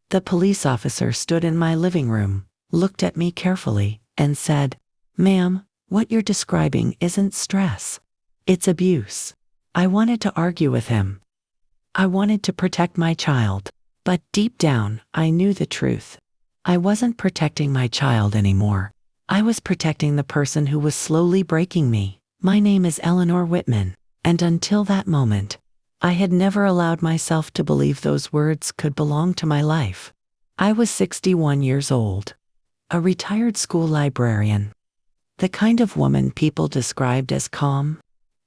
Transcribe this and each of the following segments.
The police officer stood in my living room, looked at me carefully, and said, "Ma'am, what you're describing isn't stress. It's abuse." I wanted to argue with him. I wanted to protect my child. But deep down, I knew the truth. I wasn't protecting my child anymore. I was protecting the person who was slowly breaking me. My name is Eleanor Whitman, and until that moment, I had never allowed myself to believe those words could belong to my life. I was 61 years old, a retired school librarian, the kind of woman people described as calm,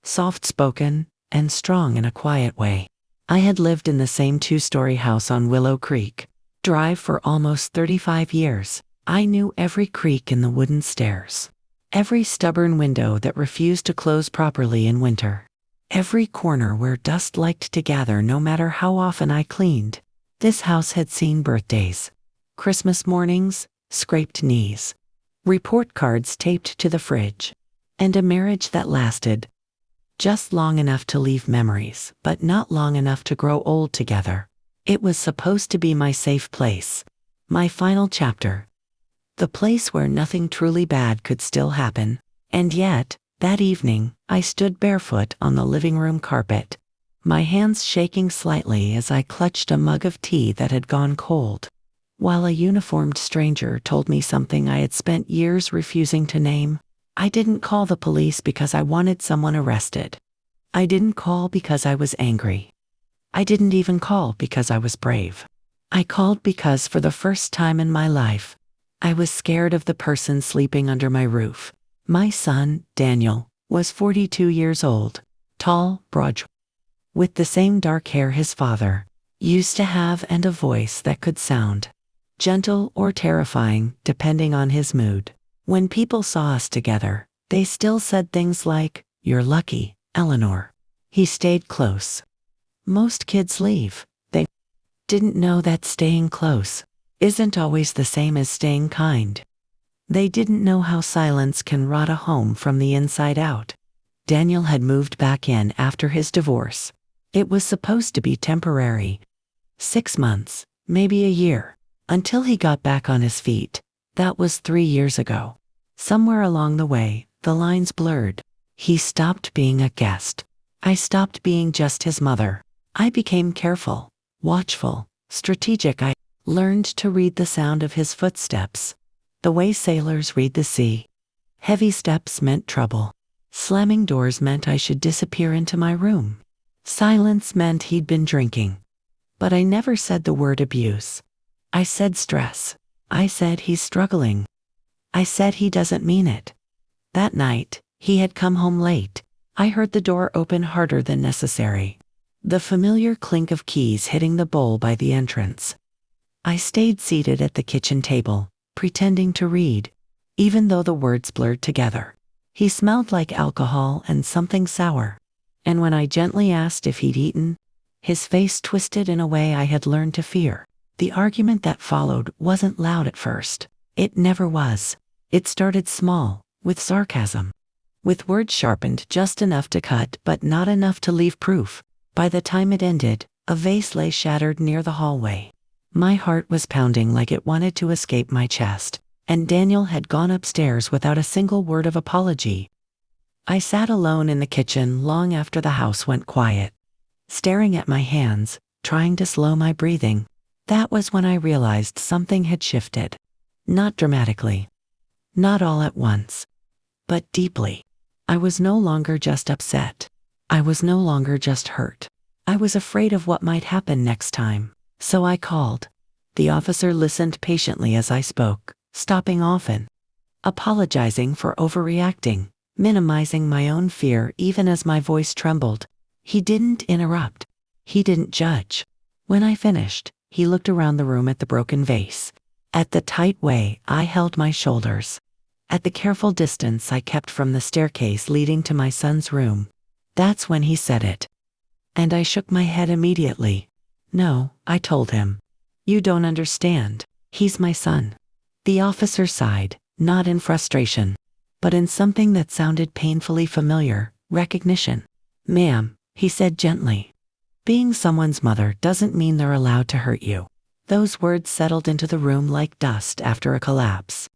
soft-spoken, and strong in a quiet way. I had lived in the same two-story house on Willow Creek Drive for almost 35 years. I knew every creak in the wooden stairs, every stubborn window that refused to close properly in winter, every corner where dust liked to gather no matter how often I cleaned. This house had seen birthdays, Christmas mornings, scraped knees, report cards taped to the fridge, and a marriage that lasted just long enough to leave memories, but not long enough to grow old together. It was supposed to be my safe place, my final chapter, the place where nothing truly bad could still happen. And yet, that evening, I stood barefoot on the living room carpet, my hands shaking slightly as I clutched a mug of tea that had gone cold, while a uniformed stranger told me something I had spent years refusing to name. I didn't call the police because I wanted someone arrested. I didn't call because I was angry. I didn't even call because I was brave. I called because for the first time in my life, I was scared of the person sleeping under my roof. My son, Daniel, was 42 years old, tall, broad, with the same dark hair his father used to have and a voice that could sound gentle or terrifying depending on his mood. When people saw us together, they still said things like, "You're lucky, Eleanor." He stayed close. Most kids leave. They didn't know that staying close isn't always the same as staying kind. They didn't know how silence can rot a home from the inside out. Daniel had moved back in after his divorce. It was supposed to be temporary. 6 months, maybe a year, until he got back on his feet. That was 3 years ago. Somewhere along the way, the lines blurred. He stopped being a guest. I stopped being just his mother. I became careful, watchful, strategic. I learned to read the sound of his footsteps, the way sailors read the sea. Heavy steps meant trouble. Slamming doors meant I should disappear into my room. Silence meant he'd been drinking. But I never said the word abuse. I said stress. I said he's struggling. I said he doesn't mean it. That night, he had come home late. I heard the door open harder than necessary, the familiar clink of keys hitting the bowl by the entrance. I stayed seated at the kitchen table, pretending to read, even though the words blurred together. He smelled like alcohol and something sour. And when I gently asked if he'd eaten, his face twisted in a way I had learned to fear. The argument that followed wasn't loud at first. It never was. It started small, with sarcasm, with words sharpened just enough to cut but not enough to leave proof. By the time it ended, a vase lay shattered near the hallway. My heart was pounding like it wanted to escape my chest, and Daniel had gone upstairs without a single word of apology. I sat alone in the kitchen long after the house went quiet, staring at my hands, trying to slow my breathing. That was when I realized something had shifted. Not dramatically. Not all at once. But deeply. I was no longer just upset. I was no longer just hurt. I was afraid of what might happen next time. So I called. The officer listened patiently as I spoke, stopping often, apologizing for overreacting, minimizing my own fear even as my voice trembled. He didn't interrupt. He didn't judge. When I finished, he looked around the room at the broken vase, at the tight way I held my shoulders, at the careful distance I kept from the staircase leading to my son's room. That's when he said it. And I shook my head immediately. "No," I told him. "You don't understand. He's my son." The officer sighed, not in frustration, but in something that sounded painfully familiar, recognition. "Ma'am," he said gently, "being someone's mother doesn't mean they're allowed to hurt you. Those words settled into the room like dust after a collapse.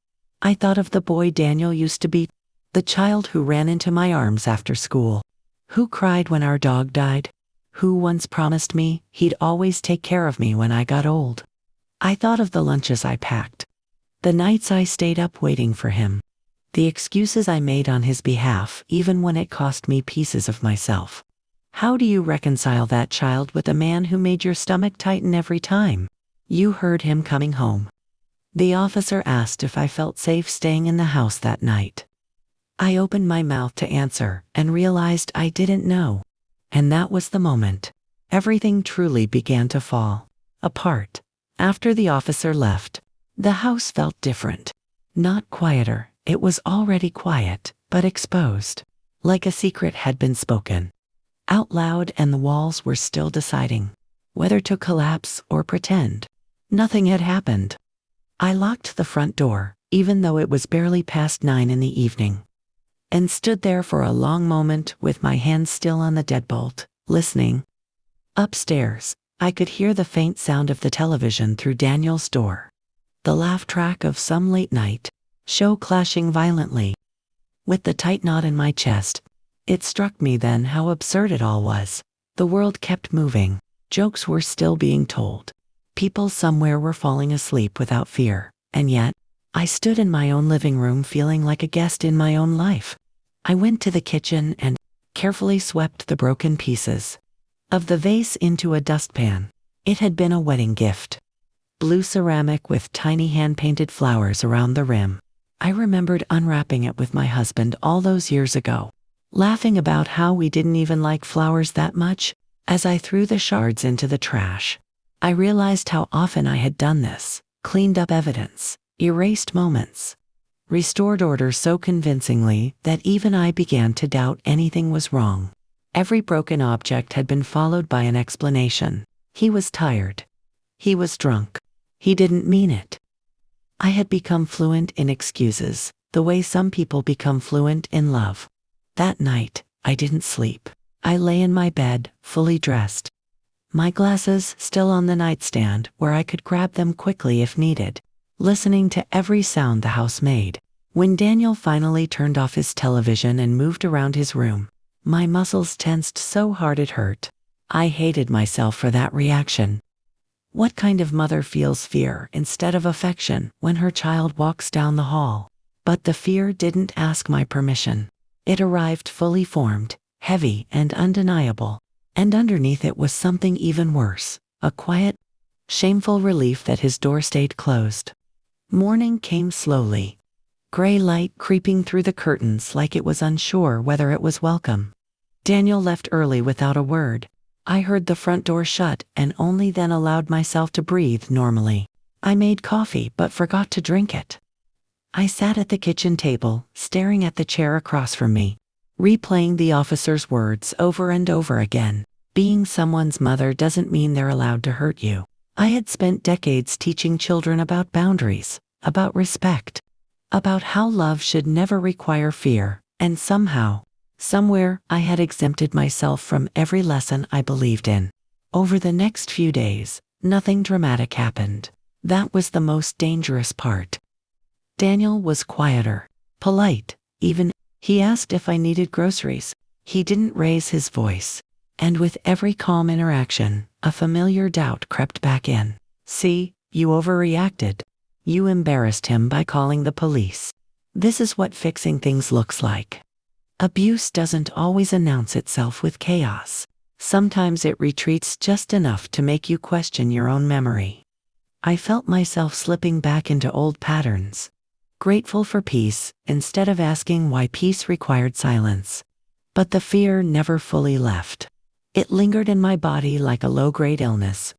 I thought of the boy Daniel used to be, the child who ran into my arms after school, who cried when our dog died, who once promised me he'd always take care of me when I got old. I thought of the lunches I packed, the nights I stayed up waiting for him, the excuses I made on his behalf even when it cost me pieces of myself. How do you reconcile that child with a man who made your stomach tighten every time you heard him coming home? The officer asked if I felt safe staying in the house that night. I opened my mouth to answer and realized I didn't know. And that was the moment everything truly began to fall apart. After the officer left, the house felt different. Not quieter, it was already quiet, but exposed. Like a secret had been spoken out loud, and the walls were still deciding whether to collapse or pretend nothing had happened. I locked the front door, even though it was barely past 9 in the evening, and stood there for a long moment with my hands still on the deadbolt, listening. Upstairs, I could hear the faint sound of the television through Daniel's door, the laugh track of some late night show clashing violently. With the tight knot in my chest, it struck me then how absurd it all was. The world kept moving, jokes were still being told, people somewhere were falling asleep without fear, and yet, I stood in my own living room feeling like a guest in my own life. I went to the kitchen and carefully swept the broken pieces of the vase into a dustpan. It had been a wedding gift. Blue ceramic with tiny hand-painted flowers around the rim. I remembered unwrapping it with my husband all those years ago, laughing about how we didn't even like flowers that much. As I threw the shards into the trash, I realized how often I had done this, cleaned up evidence, erased moments, restored order so convincingly that even I began to doubt anything was wrong. Every broken object had been followed by an explanation. He was tired. He was drunk. He didn't mean it. I had become fluent in excuses, the way some people become fluent in love. That night, I didn't sleep. I lay in my bed, fully dressed, my glasses still on the nightstand where I could grab them quickly if needed, listening to every sound the house made. When Daniel finally turned off his television and moved around his room, my muscles tensed so hard it hurt. I hated myself for that reaction. What kind of mother feels fear instead of affection when her child walks down the hall? But the fear didn't ask my permission. It arrived fully formed, heavy and undeniable. And underneath it was something even worse, a quiet, shameful relief that his door stayed closed. Morning came slowly, gray light creeping through the curtains like it was unsure whether it was welcome. Daniel left early without a word. I heard the front door shut and only then allowed myself to breathe normally. I made coffee but forgot to drink it. I sat at the kitchen table, staring at the chair across from me, replaying the officer's words over and over again. Being someone's mother doesn't mean they're allowed to hurt you. I had spent decades teaching children about boundaries, about respect, about how love should never require fear, and somehow, somewhere, I had exempted myself from every lesson I believed in. Over the next few days, nothing dramatic happened. That was the most dangerous part. Daniel was quieter, polite, even. He asked if I needed groceries. He didn't raise his voice. And with every calm interaction, a familiar doubt crept back in. See, you overreacted. You embarrassed him by calling the police. This is what fixing things looks like. Abuse doesn't always announce itself with chaos. Sometimes it retreats just enough to make you question your own memory. I felt myself slipping back into old patterns. Grateful for peace, instead of asking why peace required silence. But the fear never fully left. It lingered in my body like a low-grade illness.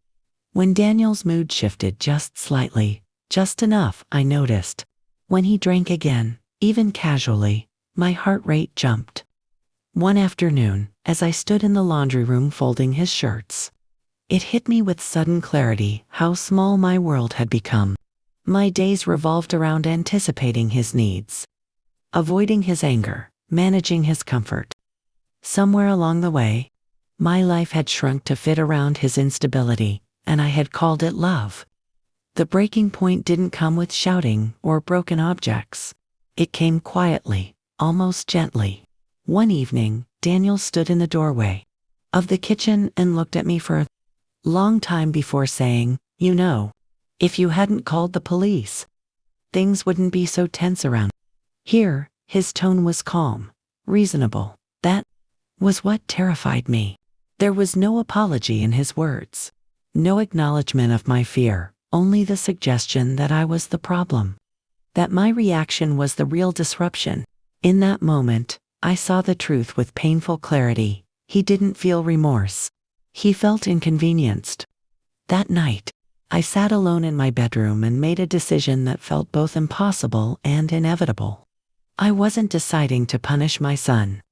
When Daniel's mood shifted just slightly, just enough, I noticed. When he drank again, even casually, my heart rate jumped. One afternoon, as I stood in the laundry room folding his shirts, it hit me with sudden clarity how small my world had become. My days revolved around anticipating his needs, avoiding his anger, managing his comfort. Somewhere along the way, my life had shrunk to fit around his instability, and I had called it love. The breaking point didn't come with shouting or broken objects. It came quietly, almost gently. One evening, Daniel stood in the doorway of the kitchen and looked at me for a long time before saying, "You know, if you hadn't called the police, things wouldn't be so tense around here." His tone was calm, reasonable. That was what terrified me. There was no apology in his words, no acknowledgement of my fear, only the suggestion that I was the problem, that my reaction was the real disruption. In that moment, I saw the truth with painful clarity. He didn't feel remorse. He felt inconvenienced. That night, I sat alone in my bedroom and made a decision that felt both impossible and inevitable. I wasn't deciding to punish my son.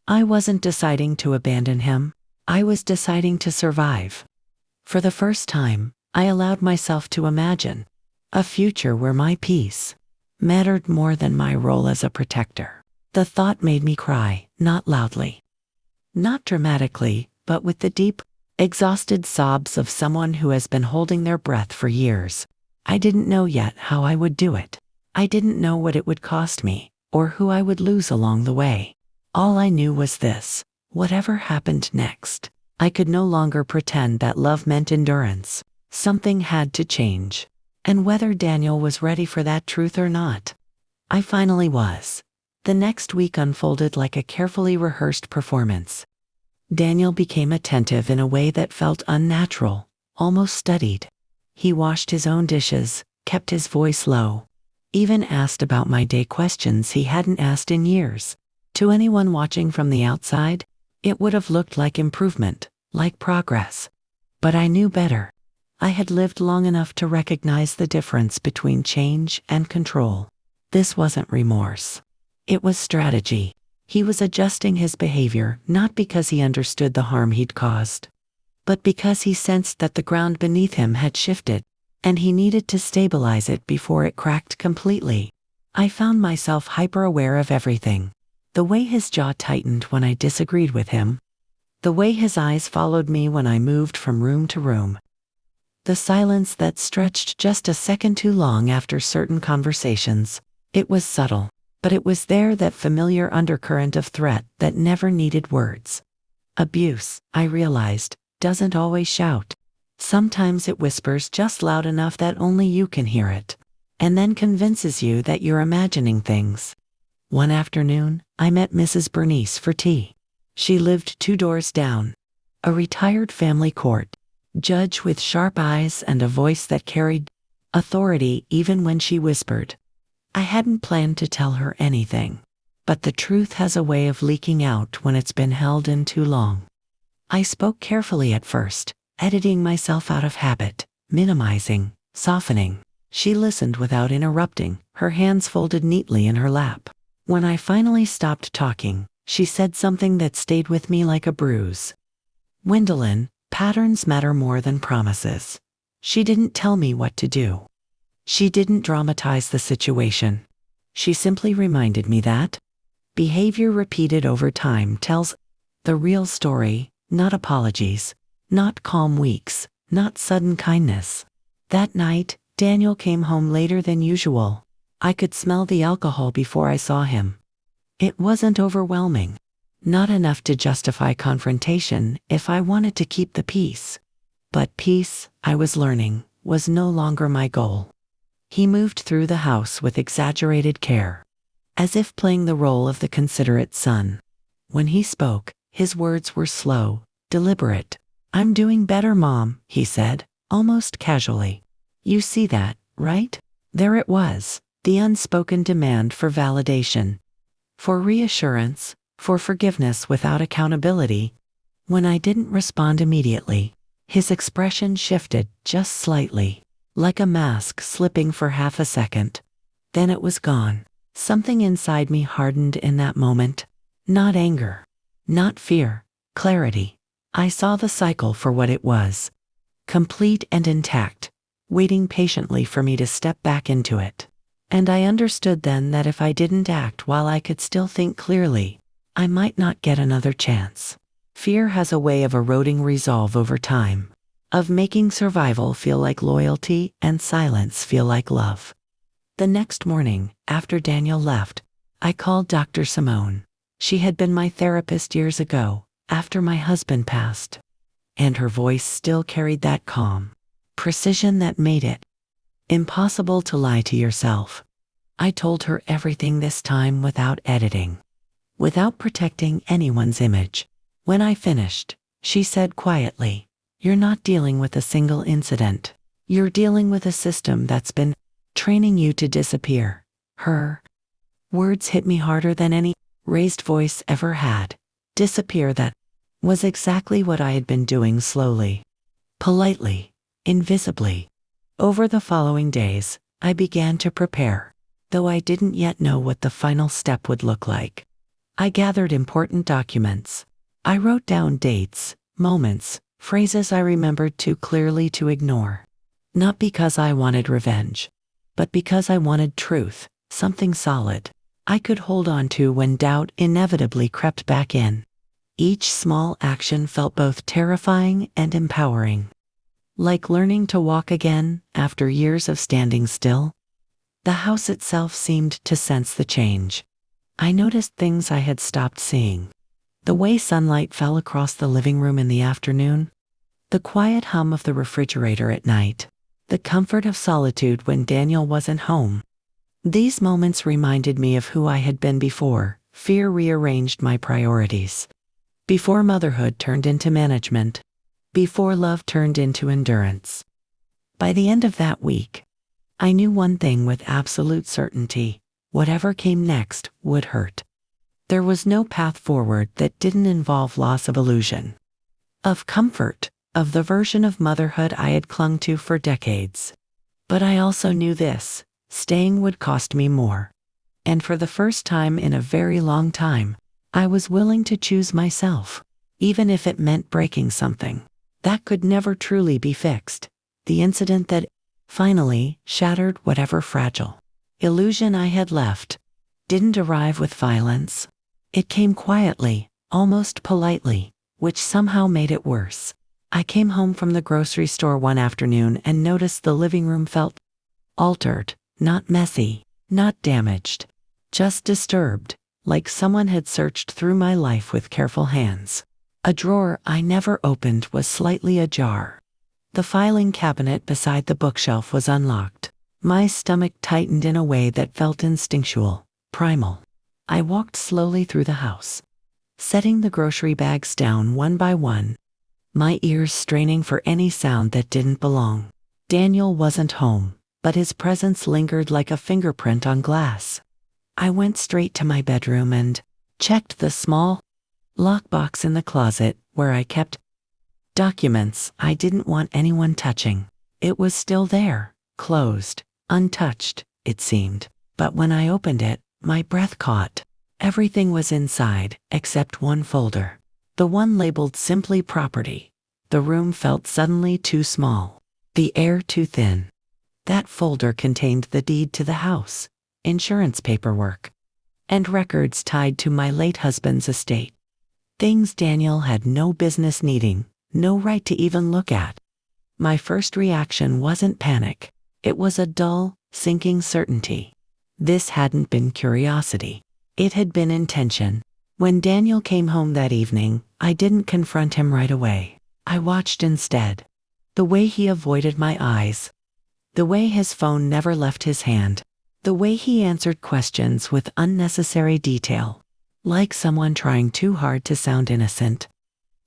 I wasn't deciding to abandon him. I was deciding to survive. For the first time, I allowed myself to imagine a future where my peace mattered more than my role as a protector. The thought made me cry, not loudly, not dramatically, but with the deep, exhausted sobs of someone who has been holding their breath for years. I didn't know yet how I would do it. I didn't know what it would cost me, or who I would lose along the way. All I knew was this: whatever happened next, I could no longer pretend that love meant endurance. Something had to change. And whether Daniel was ready for that truth or not, I finally was. The next week unfolded like a carefully rehearsed performance. Daniel became attentive in a way that felt unnatural, almost studied. He washed his own dishes, kept his voice low, even asked about my day questions he hadn't asked in years. To anyone watching from the outside, it would have looked like improvement, like progress. But I knew better. I had lived long enough to recognize the difference between change and control. This wasn't remorse. It was strategy. He was adjusting his behavior not because he understood the harm he'd caused, but because he sensed that the ground beneath him had shifted, and he needed to stabilize it before it cracked completely. I found myself hyper-aware of everything. The way his jaw tightened when I disagreed with him, the way his eyes followed me when I moved from room to room, the silence that stretched just a second too long after certain conversations. It was subtle, but it was there, that familiar undercurrent of threat that never needed words. Abuse, I realized, doesn't always shout. Sometimes it whispers just loud enough that only you can hear it, and then convinces you that you're imagining things. One afternoon, I met Mrs. Bernice for tea. She lived 2 doors down, a retired family court judge with sharp eyes and a voice that carried authority even when she whispered. I hadn't planned to tell her anything, but the truth has a way of leaking out when it's been held in too long. I spoke carefully at first, editing myself out of habit, minimizing, softening. She listened without interrupting, her hands folded neatly in her lap. When I finally stopped talking, she said something that stayed with me like a bruise. "Gwendolyn, patterns matter more than promises." She didn't tell me what to do. She didn't dramatize the situation. She simply reminded me that behavior repeated over time tells the real story, not apologies, not calm weeks, not sudden kindness. That night, Daniel came home later than usual. I could smell the alcohol before I saw him. It wasn't overwhelming. Not enough to justify confrontation if I wanted to keep the peace. But peace, I was learning, was no longer my goal. He moved through the house with exaggerated care, as if playing the role of the considerate son. When he spoke, his words were slow, deliberate. "I'm doing better, Mom," he said, almost casually. "You see that, right?" There it was, the unspoken demand for validation, for reassurance, for forgiveness without accountability. When I didn't respond immediately, his expression shifted just slightly, like a mask slipping for half a second. Then it was gone. Something inside me hardened in that moment. Not anger, not fear, clarity. I saw the cycle for what it was, complete and intact, waiting patiently for me to step back into it. And I understood then that if I didn't act while I could still think clearly, I might not get another chance. Fear has a way of eroding resolve over time. of making survival feel like loyalty and silence feel like love. The next morning, after Daniel left, I called Dr. Simone. She had been my therapist years ago, after my husband passed, and her voice still carried that calm precision that made it impossible to lie to yourself. I told her everything this time without editing, without protecting anyone's image. When I finished, she said quietly, "You're not dealing with a single incident. You're dealing with a system that's been training you to disappear." Her words hit me harder than any raised voice ever had. Disappear, that was exactly what I had been doing, slowly, politely, invisibly. Over the following days, I began to prepare, though I didn't yet know what the final step would look like. I gathered important documents. I wrote down dates, moments, phrases I remembered too clearly to ignore. Not because I wanted revenge, but because I wanted truth, something solid I could hold on to when doubt inevitably crept back in. Each small action felt both terrifying and empowering, like learning to walk again after years of standing still. The house itself seemed to sense the change. I noticed things I had stopped seeing. The way sunlight fell across the living room in the afternoon, the quiet hum of the refrigerator at night, the comfort of solitude when Daniel wasn't home. These moments reminded me of who I had been before fear rearranged my priorities, before motherhood turned into management, before love turned into endurance. By the end of that week, I knew one thing with absolute certainty: whatever came next would hurt. There was no path forward that didn't involve loss of illusion, of comfort, of the version of motherhood I had clung to for decades. But I also knew this: staying would cost me more. And for the first time in a very long time, I was willing to choose myself, even if it meant breaking something that could never truly be fixed. The incident that finally shattered whatever fragile illusion I had left didn't arrive with violence. It came quietly, almost politely, which somehow made it worse. I came home from the grocery store one afternoon and noticed the living room felt altered, not messy, not damaged, just disturbed, like someone had searched through my life with careful hands. A drawer I never opened was slightly ajar. The filing cabinet beside the bookshelf was unlocked. My stomach tightened in a way that felt instinctual, primal. I walked slowly through the house, setting the grocery bags down one by one, my ears straining for any sound that didn't belong. Daniel wasn't home, but his presence lingered like a fingerprint on glass. I went straight to my bedroom and checked the small lockbox in the closet where I kept documents I didn't want anyone touching. It was still there, closed, untouched, it seemed. But when I opened it, my breath caught. Everything was inside, except one folder. The one labeled simply property. The room felt suddenly too small, the air too thin. That folder contained the deed to the house, insurance paperwork, and records tied to my late husband's estate. Things Daniel had no business needing, no right to even look at. My first reaction wasn't panic. It was a dull, sinking certainty. This hadn't been curiosity. It had been intention. When Daniel came home that evening, I didn't confront him right away. I watched instead. The way he avoided my eyes. The way his phone never left his hand. The way he answered questions with unnecessary detail, like someone trying too hard to sound innocent.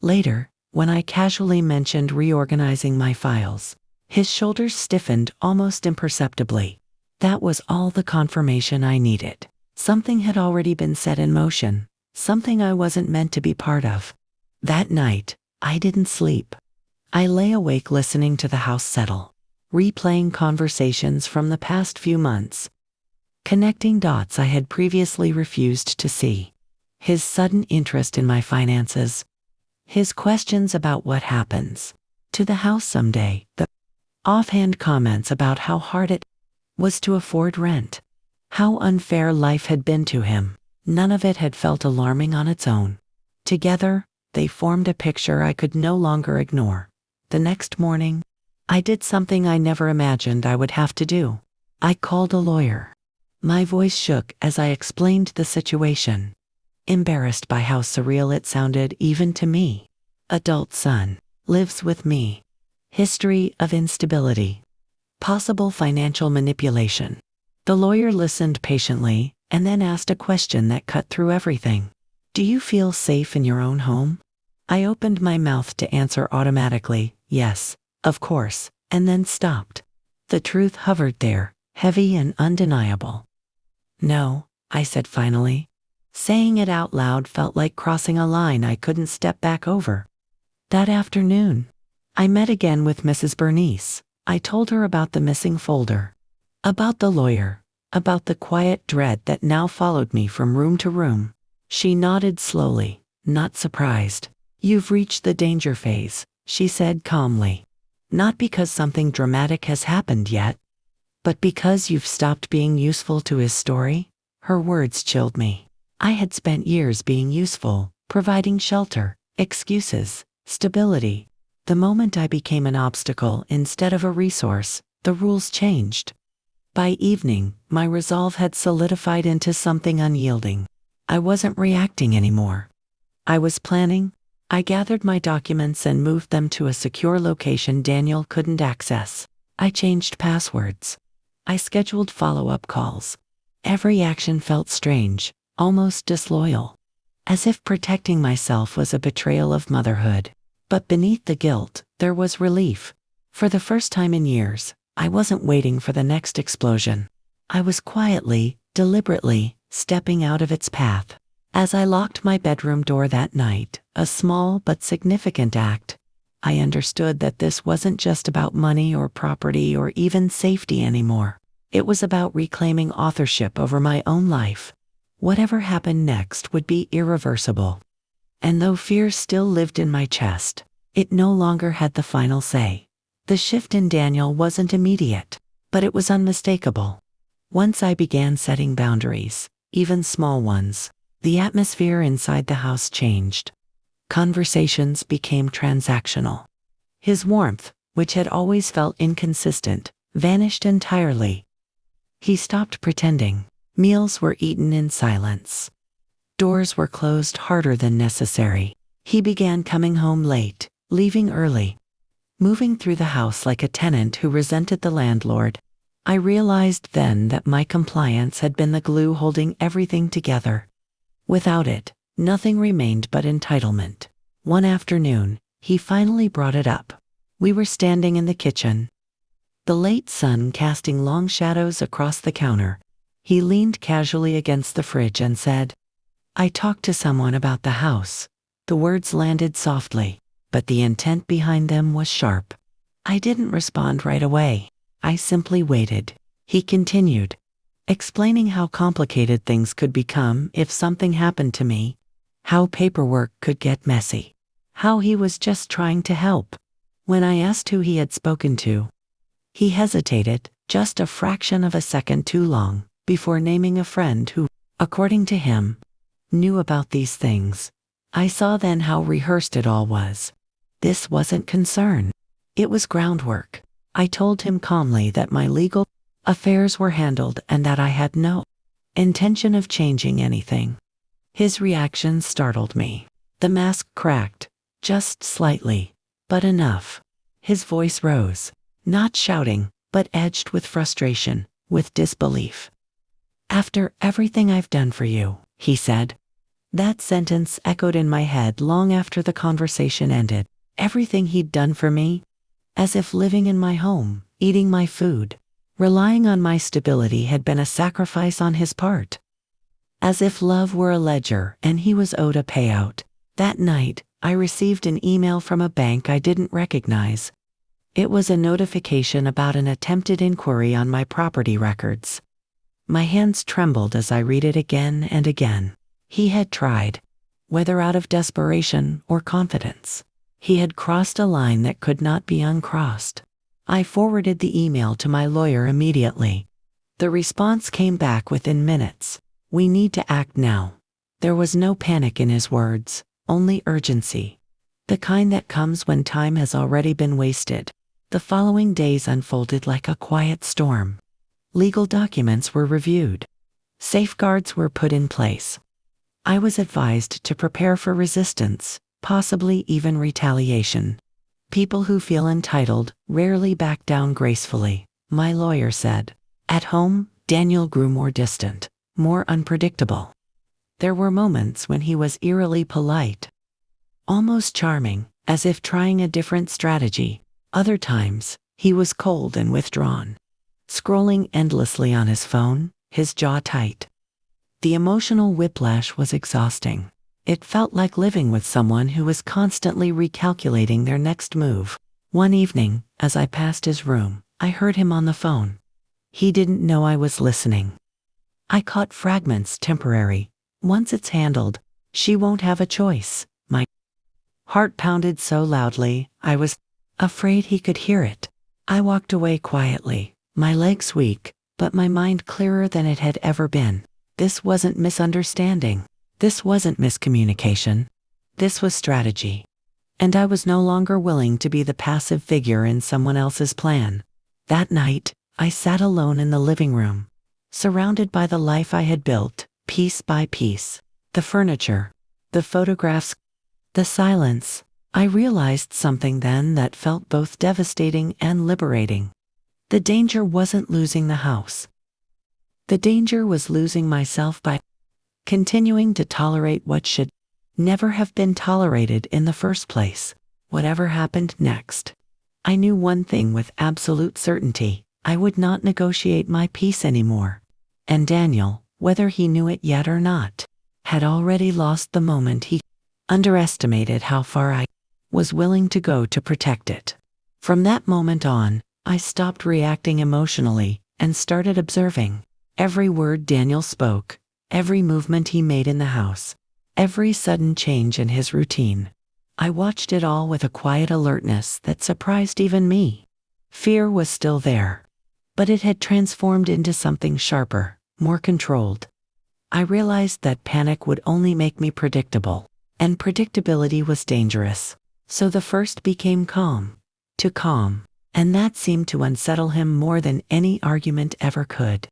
Later, when I casually mentioned reorganizing my files, his shoulders stiffened almost imperceptibly. That was all the confirmation I needed. Something had already been set in motion, something I wasn't meant to be part of. That night, I didn't sleep. I lay awake listening to the house settle, replaying conversations from the past few months, connecting dots I had previously refused to see. His sudden interest in my finances, his questions about what happens to the house someday, the offhand comments about how hard it was to afford rent, how unfair life had been to him. None of it had felt alarming on its own. Together, they formed a picture I could no longer ignore. The next morning, I did something I never imagined I would have to do. I called a lawyer. My voice shook as I explained the situation, embarrassed by how surreal it sounded even to me. Adult son, lives with me. History of instability. Possible financial manipulation. The lawyer listened patiently and then asked a question that cut through everything. Do you feel safe in your own home? I opened my mouth to answer automatically, yes, of course, and then stopped. The truth hovered there, heavy and undeniable. No, I said finally. Saying it out loud felt like crossing a line I couldn't step back over. That afternoon, I met again with Mrs. Bernice. I told her about the missing folder, about the lawyer, about the quiet dread that now followed me from room to room. She nodded slowly, not surprised. You've reached the danger phase, she said calmly. Not because something dramatic has happened yet, but because you've stopped being useful to his story. Her words chilled me. I had spent years being useful, providing shelter, excuses, stability. The moment I became an obstacle instead of a resource, the rules changed. By evening, my resolve had solidified into something unyielding. I wasn't reacting anymore. I was planning. I gathered my documents and moved them to a secure location Daniel couldn't access. I changed passwords. I scheduled follow-up calls. Every action felt strange, almost disloyal, as if protecting myself was a betrayal of motherhood. But beneath the guilt, there was relief. For the first time in years, I wasn't waiting for the next explosion. I was quietly, deliberately, stepping out of its path. As I locked my bedroom door that night, a small but significant act, I understood that this wasn't just about money or property or even safety anymore. It was about reclaiming authorship over my own life. Whatever happened next would be irreversible. And though fear still lived in my chest, it no longer had the final say. The shift in Daniel wasn't immediate, but it was unmistakable. Once I began setting boundaries, even small ones, the atmosphere inside the house changed. Conversations became transactional. His warmth, which had always felt inconsistent, vanished entirely. He stopped pretending. Meals were eaten in silence. Doors were closed harder than necessary. He began coming home late, leaving early, moving through the house like a tenant who resented the landlord. I realized then that my compliance had been the glue holding everything together. Without it, nothing remained but entitlement. One afternoon, he finally brought it up. We were standing in the kitchen, the late sun casting long shadows across the counter. He leaned casually against the fridge and said, I talked to someone about the house. The words landed softly, but the intent behind them was sharp. I didn't respond right away. I simply waited. He continued, explaining how complicated things could become if something happened to me, how paperwork could get messy, how he was just trying to help. When I asked who he had spoken to, he hesitated, just a fraction of a second too long, before naming a friend who, according to him, knew about these things. I saw then how rehearsed it all was. This wasn't concern. It was groundwork. I told him calmly that my legal affairs were handled and that I had no intention of changing anything. His reaction startled me. The mask cracked, just slightly, but enough. His voice rose, not shouting, but edged with frustration, with disbelief. After everything I've done for you, he said. That sentence echoed in my head long after the conversation ended. Everything he'd done for me, as if living in my home, eating my food, relying on my stability had been a sacrifice on his part. As if love were a ledger and he was owed a payout. That night, I received an email from a bank I didn't recognize. It was a notification about an attempted inquiry on my property records. My hands trembled as I read it again and again. He had tried, whether out of desperation or confidence. He had crossed a line that could not be uncrossed. I forwarded the email to my lawyer immediately. The response came back within minutes. We need to act now. There was no panic in his words, only urgency. the kind that comes when time has already been wasted. The following days unfolded like a quiet storm. Legal documents were reviewed. Safeguards were put in place. I was advised to prepare for resistance, possibly even retaliation. People who feel entitled rarely back down gracefully, my lawyer said. At home, Daniel grew more distant, more unpredictable. There were moments when he was eerily polite, almost charming, as if trying a different strategy. Other times, he was cold and withdrawn, scrolling endlessly on his phone, his jaw tight. The emotional whiplash was exhausting. It felt like living with someone who was constantly recalculating their next move. One evening, as I passed his room, I heard him on the phone. He didn't know I was listening. I caught fragments. Temporary. Once it's handled, she won't have a choice. My heart pounded so loudly, I was afraid he could hear it. I walked away quietly, my legs weak, but my mind clearer than it had ever been. This wasn't misunderstanding. This wasn't miscommunication. This was strategy. And I was no longer willing to be the passive figure in someone else's plan. That night, I sat alone in the living room, surrounded by the life I had built, piece by piece. The furniture, the photographs, the silence. I realized something then that felt both devastating and liberating. The danger wasn't losing the house. The danger was losing myself by continuing to tolerate what should never have been tolerated in the first place. Whatever happened next, I knew one thing with absolute certainty: I would not negotiate my peace anymore. And Daniel, whether he knew it yet or not, had already lost the moment. He underestimated how far I was willing to go to protect it. From that moment on, I stopped reacting emotionally and started observing. Every word Daniel spoke, every movement he made in the house, every sudden change in his routine. I watched it all with a quiet alertness that surprised even me. Fear was still there, but it had transformed into something sharper, more controlled. I realized that panic would only make me predictable, and predictability was dangerous. So the first became calm, to calm, and that seemed to unsettle him more than any argument ever could.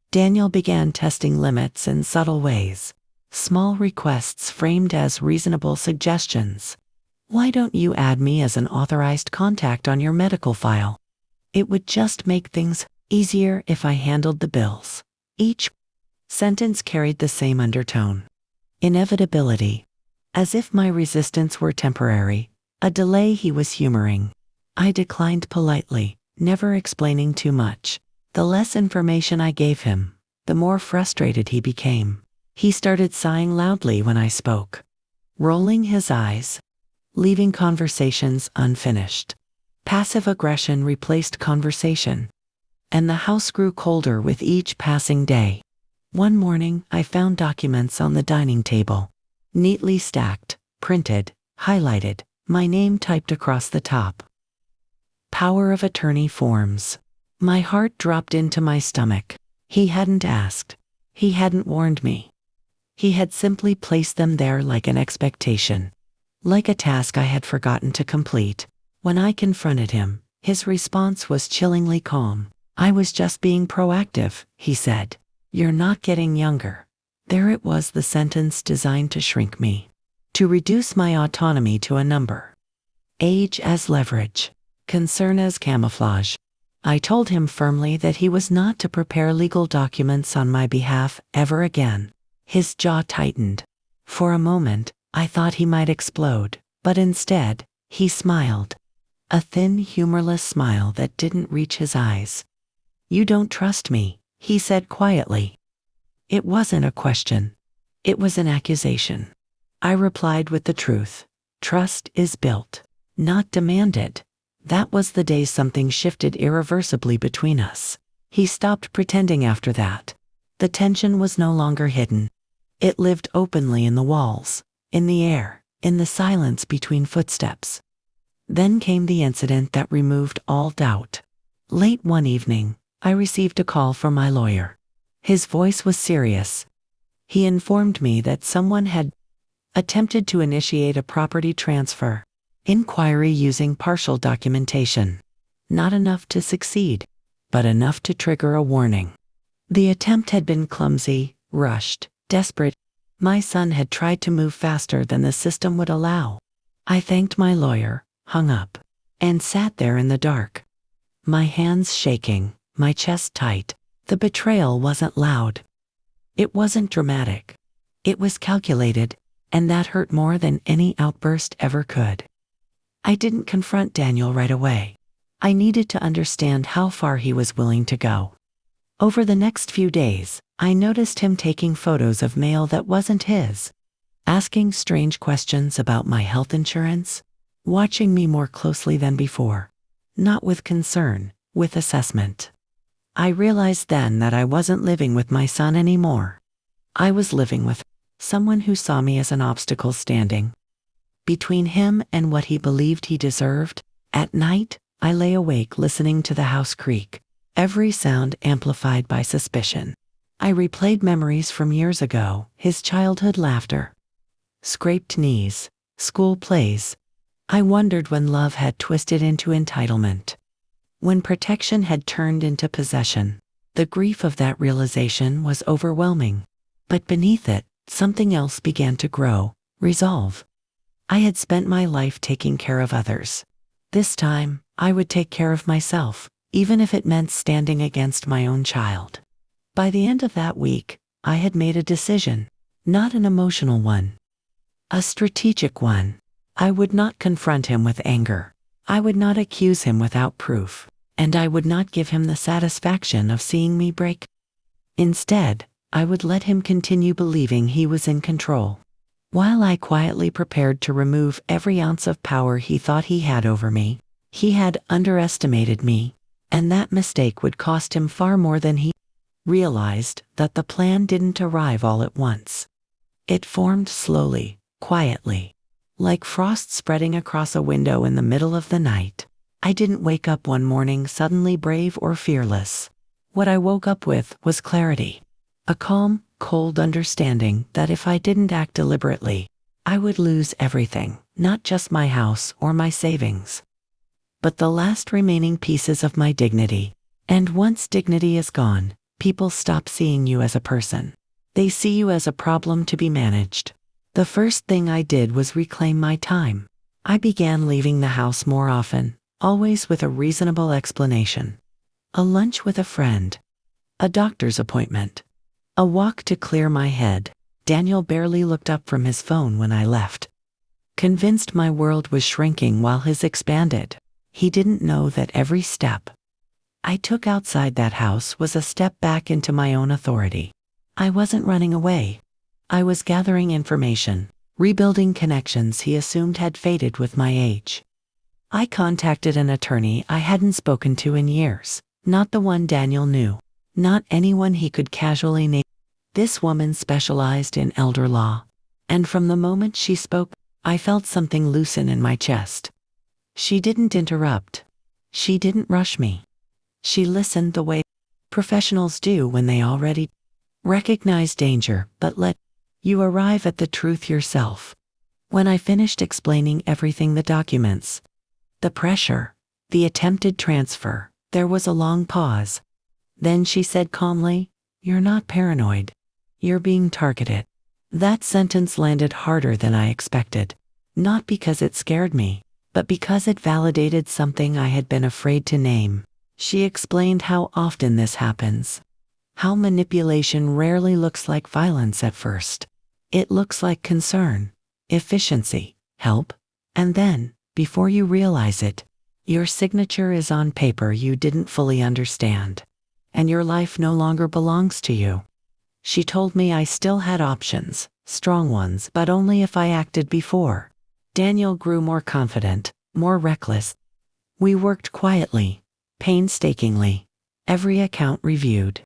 Daniel began testing limits in subtle ways, small requests framed as reasonable suggestions. Why don't you add me as an authorized contact on your medical file? It would just make things easier if I handled the bills. Each sentence carried the same undertone. Inevitability. As if my resistance were temporary, a delay he was humoring. I declined politely, never explaining too much. The less information I gave him, the more frustrated he became. He started sighing loudly when I spoke, rolling his eyes, leaving conversations unfinished. Passive aggression replaced conversation, and the house grew colder with each passing day. One morning, I found documents on the dining table, neatly stacked, printed, highlighted, my name typed across the top. Power of attorney forms. My heart dropped into my stomach. He hadn't asked. He hadn't warned me. He had simply placed them there like an expectation, like a task I had forgotten to complete. When I confronted him, his response was chillingly calm. I was just being proactive, he said. You're not getting younger. There it was, the sentence designed to shrink me, to reduce my autonomy to a number. Age as leverage, concern as camouflage. I told him firmly that he was not to prepare legal documents on my behalf ever again. His jaw tightened. For a moment, I thought he might explode, but instead, he smiled. A thin, humorless smile that didn't reach his eyes. You don't trust me, he said quietly. It wasn't a question. It was an accusation. I replied with the truth. Trust is built, not demanded. That was the day something shifted irreversibly between us. He stopped pretending after that. The tension was no longer hidden. It lived openly in the walls, in the air, in the silence between footsteps. Then came the incident that removed all doubt. Late one evening, I received a call from my lawyer. His voice was serious. He informed me that someone had attempted to initiate a property transfer. Inquiry using partial documentation. Not enough to succeed, but enough to trigger a warning. The attempt had been clumsy, rushed, desperate. My son had tried to move faster than the system would allow. I thanked my lawyer, hung up, and sat there in the dark. My hands shaking, my chest tight. The betrayal wasn't loud. It wasn't dramatic. It was calculated, and that hurt more than any outburst ever could. I didn't confront Daniel right away. I needed to understand how far he was willing to go. Over the next few days, I noticed him taking photos of mail that wasn't his, asking strange questions about my health insurance, watching me more closely than before. Not with concern, with assessment. I realized then that I wasn't living with my son anymore. I was living with someone who saw me as an obstacle standing between him and what he believed he deserved. At night, I lay awake listening to the house creak, every sound amplified by suspicion. I replayed memories from years ago, his childhood laughter, scraped knees, school plays. I wondered when love had twisted into entitlement, when protection had turned into possession. The grief of that realization was overwhelming. But beneath it, something else began to grow, resolve. I had spent my life taking care of others. This time, I would take care of myself, even if it meant standing against my own child. By the end of that week, I had made a decision, not an emotional one, a strategic one. I would not confront him with anger. I would not accuse him without proof, and I would not give him the satisfaction of seeing me break. Instead, I would let him continue believing he was in control, while I quietly prepared to remove every ounce of power he thought he had over me. He had underestimated me, and that mistake would cost him far more than he realized. That the plan didn't arrive all at once. It formed slowly, quietly, like frost spreading across a window in the middle of the night. I didn't wake up one morning suddenly brave or fearless. What I woke up with was clarity. A calm, cold understanding that if I didn't act deliberately, I would lose everything, not just my house or my savings, but the last remaining pieces of my dignity. And once dignity is gone, people stop seeing you as a person. They see you as a problem to be managed. The first thing I did was reclaim my time. I began leaving the house more often, always with a reasonable explanation. A lunch with a friend, a doctor's appointment, a walk to clear my head. Daniel barely looked up from his phone when I left, convinced my world was shrinking while his expanded. He didn't know that every step I took outside that house was a step back into my own authority. I wasn't running away. I was gathering information, rebuilding connections he assumed had faded with my age. I contacted an attorney I hadn't spoken to in years, not the one Daniel knew, not anyone he could casually name. This woman specialized in elder law, and from the moment she spoke, I felt something loosen in my chest. She didn't interrupt. She didn't rush me. She listened the way professionals do when they already recognize danger, but let you arrive at the truth yourself. When I finished explaining everything, the documents, the pressure, the attempted transfer, there was a long pause. Then she said calmly, "You're not paranoid. You're being targeted." That sentence landed harder than I expected, not because it scared me, but because it validated something I had been afraid to name. She explained how often this happens, how manipulation rarely looks like violence at first. It looks like concern, efficiency, help, and then, before you realize it, your signature is on paper you didn't fully understand, and your life no longer belongs to you. She told me I still had options, strong ones, but only if I acted before. Daniel grew more confident, more reckless. We worked quietly, painstakingly, every account reviewed,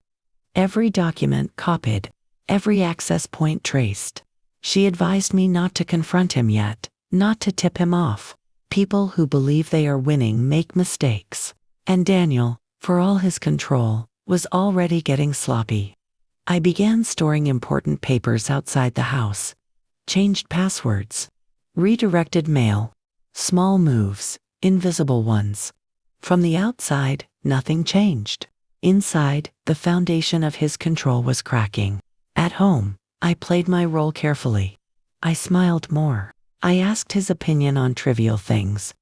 every document copied, every access point traced. She advised me not to confront him yet, not to tip him off. People who believe they are winning make mistakes. And Daniel, for all his control, was already getting sloppy. I began storing important papers outside the house, changed passwords, redirected mail, Small moves, invisible ones. From the outside, nothing changed. Inside, the foundation of his control was cracking. At home, I played my role carefully. I smiled more. I asked his opinion on trivial things.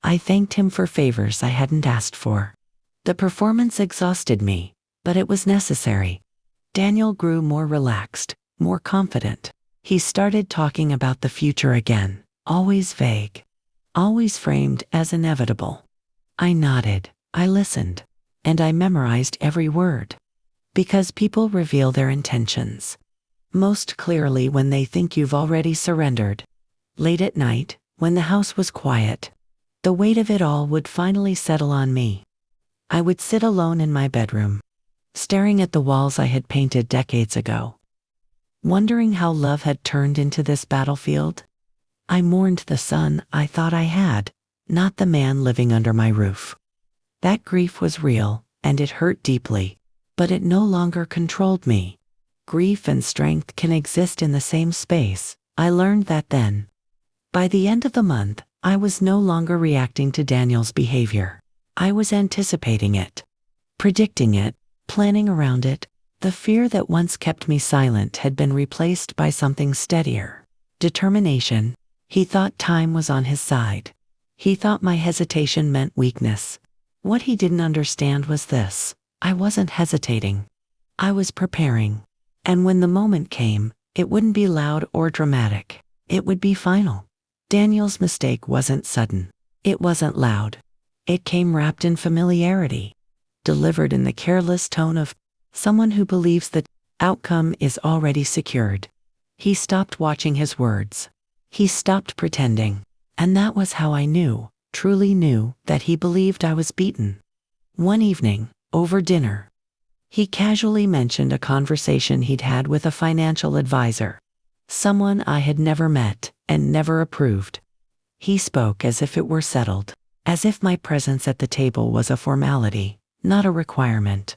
I thanked him for favors I hadn't asked for. The performance exhausted me, but it was necessary. Daniel grew more relaxed, more confident. He started talking about the future again, always vague, always framed as inevitable. I nodded, I listened, and I memorized every word. Because people reveal their intentions most clearly when they think you've already surrendered. Late at night, when the house was quiet, the weight of it all would finally settle on me. I would sit alone in my bedroom, staring at the walls I had painted decades ago, wondering how love had turned into this battlefield. I mourned the son I thought I had, not the man living under my roof. That grief was real, and it hurt deeply, but it no longer controlled me. Grief and strength can exist in the same space. I learned that then. By the end of the month, I was no longer reacting to Daniel's behavior. I was anticipating it, predicting it, planning around it. The fear that once kept me silent had been replaced by something steadier. Determination. He thought time was on his side. He thought my hesitation meant weakness. What he didn't understand was this: I wasn't hesitating. I was preparing. And when the moment came, it wouldn't be loud or dramatic. It would be final. Daniel's mistake wasn't sudden. It wasn't loud. It came wrapped in familiarity, delivered in the careless tone of someone who believes the outcome is already secured. He stopped watching his words. He stopped pretending. And that was how I knew, truly knew, that he believed I was beaten. One evening, over dinner, he casually mentioned a conversation he'd had with a financial advisor, someone I had never met and never approved. He spoke as if it were settled, as if my presence at the table was a formality, not a requirement.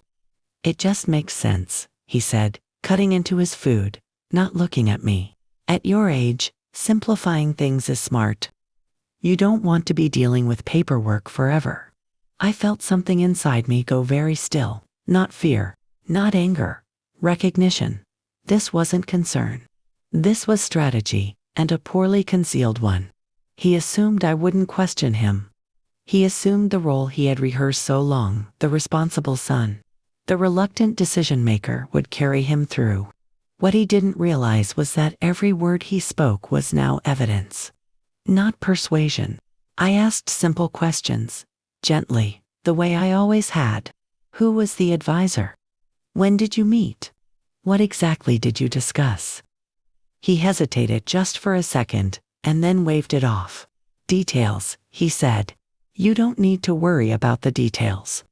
It just makes sense, he said, cutting into his food, not looking at me. At your age, simplifying things is smart. You don't want to be dealing with paperwork forever. I felt something inside me go very still. Not fear, not anger, recognition. This wasn't concern. This was strategy, and a poorly concealed one. He assumed I wouldn't question him. He assumed the role he had rehearsed so long, the responsible son, the reluctant decision-maker, would carry him through. What he didn't realize was that every word he spoke was now evidence, not persuasion. I asked simple questions, gently, the way I always had. Who was the advisor? When did you meet? What exactly did you discuss? He hesitated just for a second, and then waved it off. Details, he said. You don't need to worry about the details.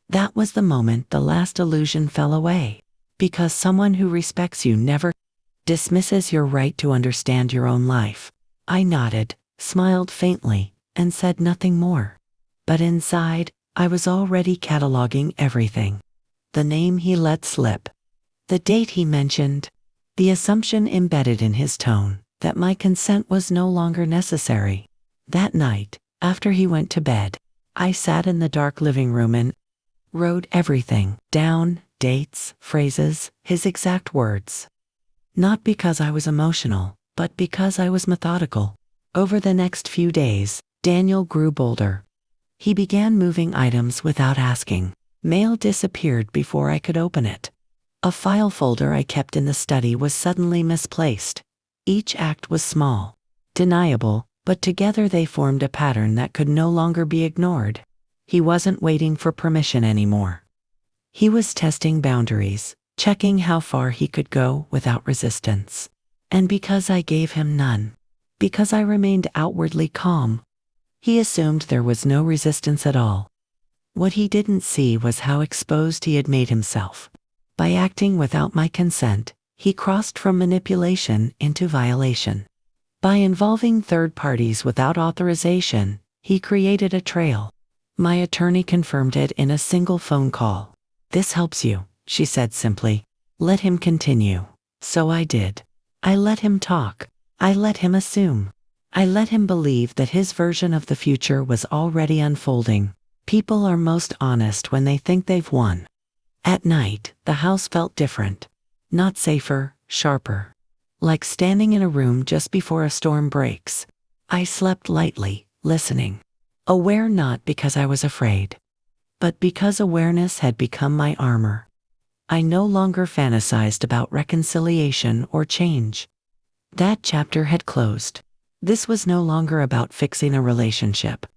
That was the moment the last illusion fell away. Because someone who respects you never dismisses your right to understand your own life. I nodded, smiled faintly, and said nothing more. But inside, I was already cataloging everything. The name he let slip, the date he mentioned, the assumption embedded in his tone that my consent was no longer necessary. That night, after he went to bed, I sat in the dark living room and wrote everything down, dates, phrases, his exact words. Not because I was emotional, but because I was methodical. Over the next few days, Daniel grew bolder. He began moving items without asking. Mail disappeared before I could open it. A file folder I kept in the study was suddenly misplaced. Each act was small, deniable, but together they formed a pattern that could no longer be ignored. He wasn't waiting for permission anymore. He was testing boundaries, checking how far he could go without resistance. And because I gave him none, because I remained outwardly calm, he assumed there was no resistance at all. What he didn't see was how exposed he had made himself. By acting without my consent, he crossed from manipulation into violation. By involving third parties without authorization, he created a trail. My attorney confirmed it in a single phone call. This helps you, she said simply. Let him continue. So I did. I let him talk. I let him assume. I let him believe that his version of the future was already unfolding. People are most honest when they think they've won. At night, the house felt different. Not safer, sharper. Like standing in a room just before a storm breaks. I slept lightly, listening. Aware not because I was afraid, but because awareness had become my armor. I no longer fantasized about reconciliation or change. That chapter had closed. This was no longer about fixing a relationship.